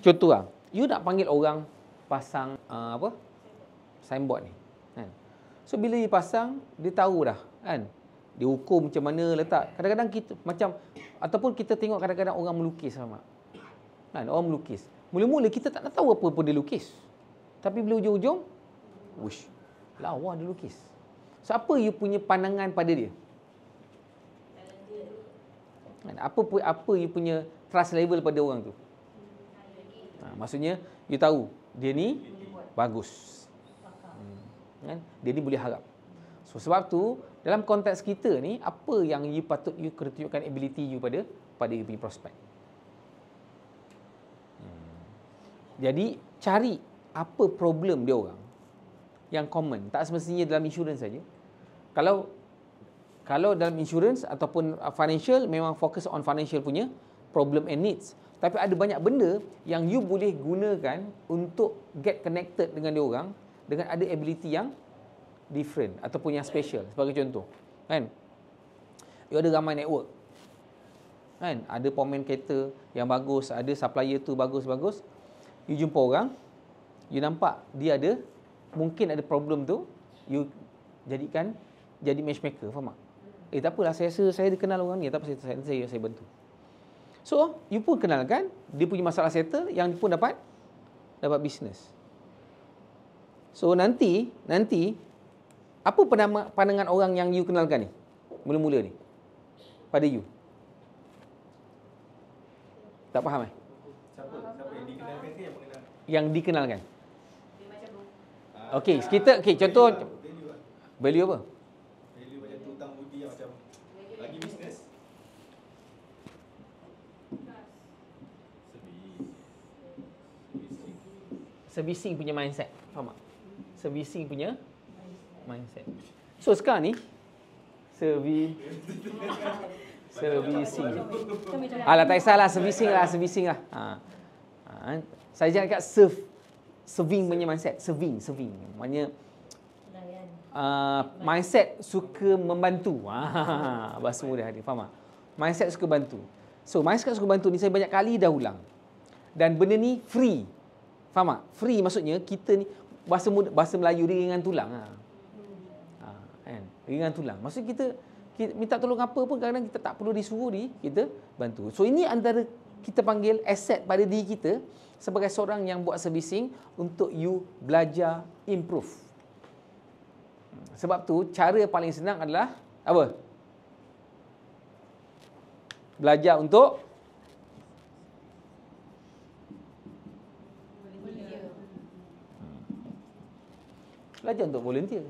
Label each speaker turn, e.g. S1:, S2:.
S1: Contoh lah, you nak panggil orang pasang signboard ni kan. So bila you pasang, dia tahu dah kan, dia hukum macam mana letak. Kadang-kadang kita macam, ataupun kita tengok kadang-kadang orang melukis sama kan, orang melukis. Mula-mula kita tak nak tahu apa pun dia lukis, tapi bila hujung-hujung, wush, lawa dia lukis. So apa you punya pandangan pada dia? Apa you punya trust level pada orang tu? Maksudnya you tahu dia ni bagus, kan? Dia ni boleh harap. So sebab tu dalam konteks kita ni, apa yang you patut you kena tunjukkan ability you pada you punya prospek. Jadi cari apa problem dia orang yang common. Tak semestinya dalam insurans saja. Kalau dalam insurans ataupun financial, memang fokus on financial punya problem and needs. Tapi ada banyak benda yang you boleh gunakan untuk get connected dengan dia orang dengan ada ability yang different ataupun yang special. Sebagai contoh, kan? You ada ramai network. Kan? Ada pemain kereta yang bagus, ada supplier tu bagus-bagus. You jumpa orang, you nampak dia ada, mungkin ada problem tu, you jadi matchmaker, faham tak? Tak apalah, saya rasa saya kenal orang ni, tak apa, saya bantu. So, you pun kenalkan, dia punya masalah settle, yang dia pun dapat bisnes. So, nanti, apa pandangan orang yang you kenalkan ni? Mula-mula ni? Pada you? Tak faham
S2: Siapa yang dikenalkan ke yang mengenal?
S1: Yang dikenalkan. Okey, kita contoh value apa?
S2: Value macam tu, hutang budi yang macam bagi bisnes.
S1: Servicing punya mindset. Faham tak? Servicing punya mindset. So sekarang ni servicing. Alah, tak kisahlah, servicing lah. Saya jangan kat serving punya mindset. Serving. Maknanya mindset suka membantu. Bahasa mudah dia, faham tak? Mindset suka bantu. So, mindset suka bantu ni saya banyak kali dah ulang. Dan benda ni free. Faham tak? Free maksudnya kita ni bahasa Melayu dia ringan tulang. Kan? Ringan tulang. Maksudnya kita minta tolong apa pun kadang-kadang kita tak perlu disuruh kita bantu. So ini antara kita panggil aset pada diri kita sebagai seorang yang buat servicing untuk you belajar improve. Sebab tu cara paling senang adalah apa? Belajar untuk volunteer.